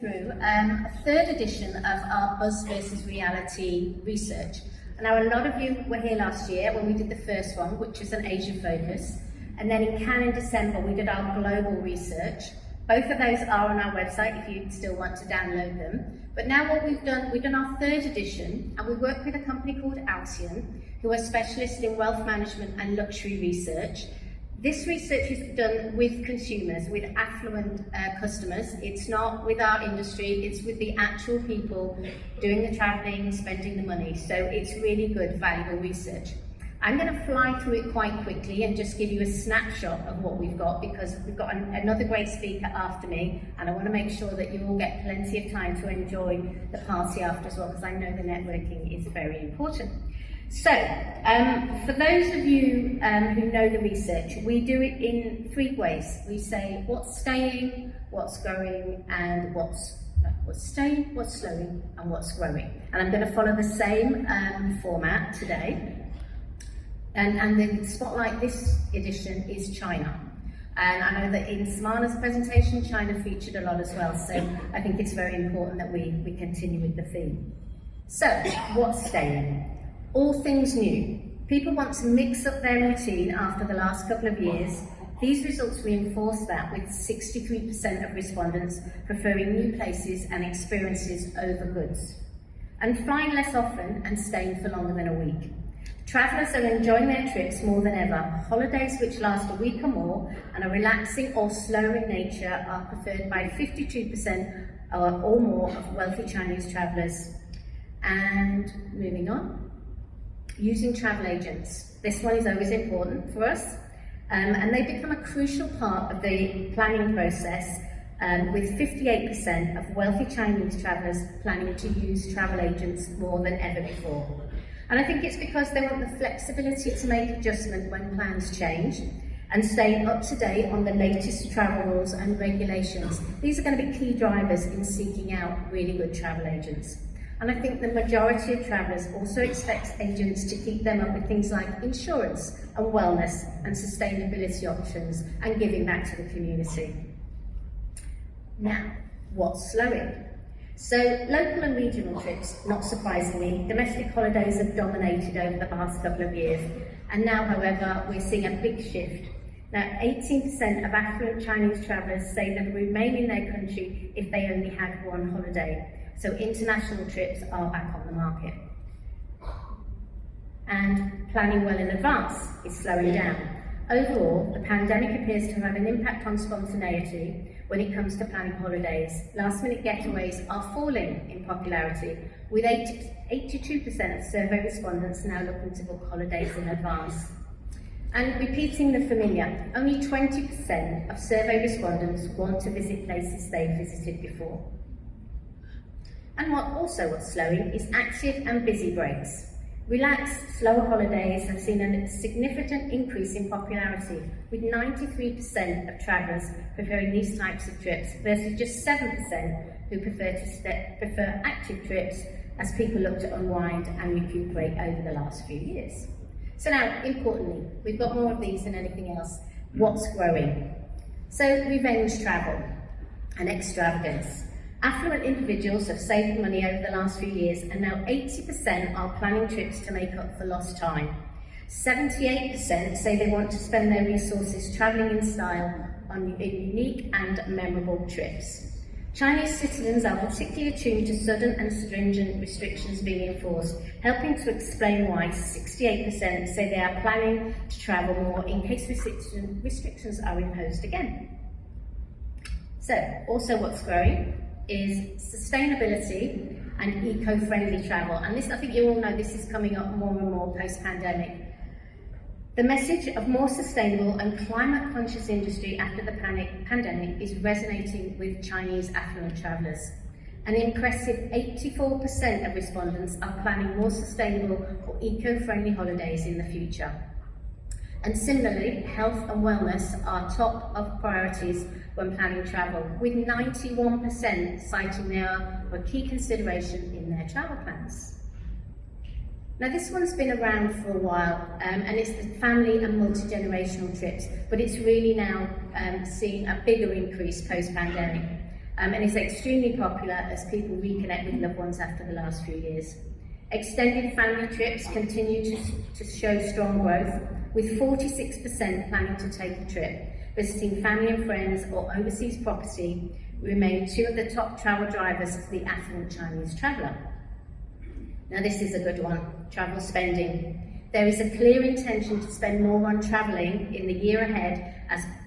through a third edition of our Buzz versus Reality research. Now, a lot of you were here last year when we did the first one, which was an Asian focus, and then in Cannes in December we did our global research. Both of those are on our website if you still want to download them. But now what we've done our third edition, and we work with a company called Alcyon, who are specialists in wealth management and luxury research. This research is done with consumers, with affluent customers. It's not with our industry, it's with the actual people doing the travelling, spending the money. So it's really good, valuable research. I'm going to fly through it quite quickly and just give you a snapshot of what we've got, because we've got another great speaker after me, and I want to make sure that you all get plenty of time to enjoy the party after as well, because I know the networking is very important. So, for those of you who know the research, we do it in three ways. We say what's staying, what's going, and what's staying, what's slowing, and what's growing. And I'm going to follow the same format today. And the spotlight this edition is China. And I know that in Samana's presentation, China featured a lot as well. So I think it's very important that we continue with the theme. So, what's staying? All things new. People want to mix up their routine after the last couple of years. These results reinforce that, with 63% of respondents preferring new places and experiences over goods. And flying less often and staying for longer than a week. Travellers are enjoying their trips more than ever. Holidays which last a week or more and are relaxing or slower in nature are preferred by 52% or more of wealthy Chinese travellers. And moving on. Using travel agents. This one is always important for us, and they become a crucial part of the planning process, with 58% of wealthy Chinese travellers planning to use travel agents more than ever before. And I think it's because they want the flexibility to make adjustment when plans change and staying up to date on the latest travel rules and regulations. These are going to be key drivers in seeking out really good travel agents. And I think the majority of travellers also expect agents to keep them up with things like insurance and wellness and sustainability options and giving back to the community. Now, what's slowing? So, local and regional trips, not surprisingly, domestic holidays have dominated over the past couple of years. And now, however, we're seeing a big shift. Now, 18% of affluent Chinese travellers say they would remain in their country if they only had one holiday. So international trips are back on the market. And planning well in advance is slowing down. Overall, the pandemic appears to have an impact on spontaneity when it comes to planning holidays. Last-minute getaways are falling in popularity, with 82% of survey respondents now looking to book holidays in advance. And repeating the familiar, only 20% of survey respondents want to visit places they've visited before. And what's slowing is active and busy breaks. Relaxed, slower holidays have seen a significant increase in popularity, with 93% of travellers preferring these types of trips versus just 7% who prefer active trips as people look to unwind and recuperate over the last few years. So now, importantly, we've got more of these than anything else. What's growing? So, revenge travel and extravagance. Affluent individuals have saved money over the last few years, and now 80% are planning trips to make up for lost time. 78% say they want to spend their resources travelling in style on unique and memorable trips. Chinese citizens are particularly attuned to sudden and stringent restrictions being enforced, helping to explain why 68% say they are planning to travel more in case restrictions are imposed again. So, also what's growing is sustainability and eco-friendly travel. And this, I think you all know, this is coming up more and more post-pandemic. The message of more sustainable and climate-conscious industry after the pandemic is resonating with Chinese affluent travellers. An impressive 84% of respondents are planning more sustainable or eco-friendly holidays in the future. And similarly, health and wellness are top of priorities when planning travel, with 91% citing they are a key consideration in their travel plans. Now this one's been around for a while, and it's the family and multi-generational trips, but it's really now seeing a bigger increase post-pandemic. and is extremely popular as people reconnect with loved ones after the last few years. Extended family trips continue to show strong growth, with 46% planning to take a trip. Visiting family and friends or overseas property remain two of the top travel drivers for the affluent Chinese traveller. Now this is a good one, travel spending. There is a clear intention to spend more on travelling in the year ahead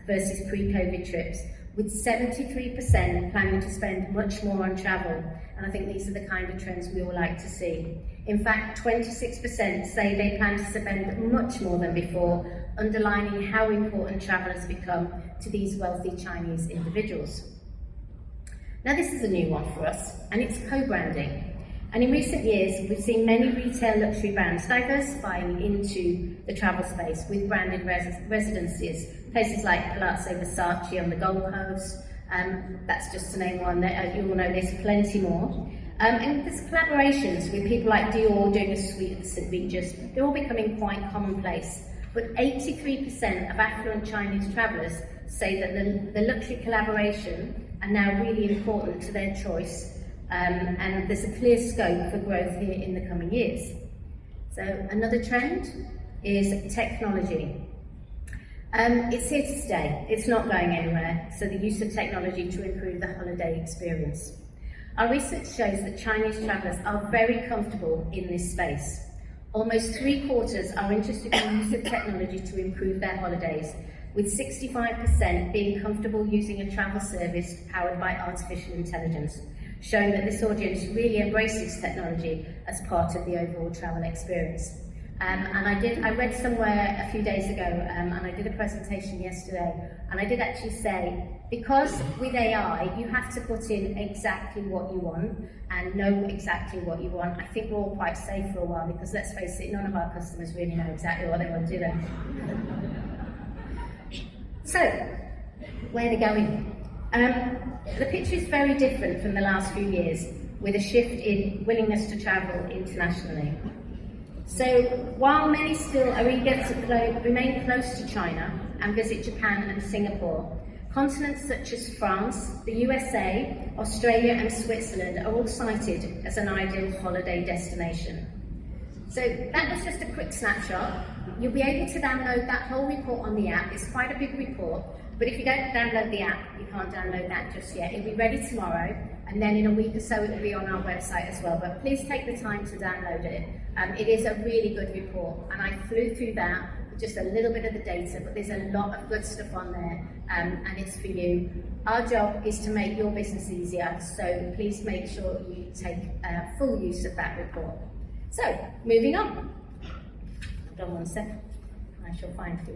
versus pre-COVID trips, with 73% planning to spend much more on travel, and I think these are the kind of trends we all like to see. In fact, 26% say they plan to spend much more than before, underlining how important travel has become to these wealthy Chinese individuals. Now this is a new one for us, and it's co-branding. And in recent years, we've seen many retail luxury brands diversifying into the travel space with branded residences. Places like Palazzo Versace on the Gold Coast, that's just to name one, you all know there's plenty more. And there's collaborations with people like Dior doing a suite at the St. Regis. They're all becoming quite commonplace. But 83% of affluent Chinese travellers say that the luxury collaboration are now really important to their choice, and there's a clear scope for growth here in the coming years. So another trend is technology. It's here to stay, it's not going anywhere, so the use of technology to improve the holiday experience. Our research shows that Chinese travellers are very comfortable in this space. Almost 3/4 are interested in the use of technology to improve their holidays, with 65% being comfortable using a travel service powered by artificial intelligence, showing that this audience really embraces technology as part of the overall travel experience. And I read somewhere a few days ago, and I did a presentation yesterday, and I did actually say, because with AI, you have to put in exactly what you want and know exactly what you want. I think we're all quite safe for a while, because let's face it, none of our customers really know exactly what they want, do they? So, where are they going? The picture is very different from the last few years, with a shift in willingness to travel internationally. So, while many still are eager to remain close to China and visit Japan and Singapore, continents such as France, the USA, Australia and Switzerland are all cited as an ideal holiday destination. So that was just a quick snapshot. You'll be able to download that whole report on the app. It's quite a big report, but if you don't download the app, you can't download that just yet. It'll be ready tomorrow, and then in a week or so it'll be on our website as well. But please take the time to download it. It is a really good report, and I flew through that with just a little bit of the data, but there's a lot of good stuff on there, and it's for you. Our job is to make your business easier, so please make sure you take full use of that report. So, moving on. Hold on one second, I shall find you.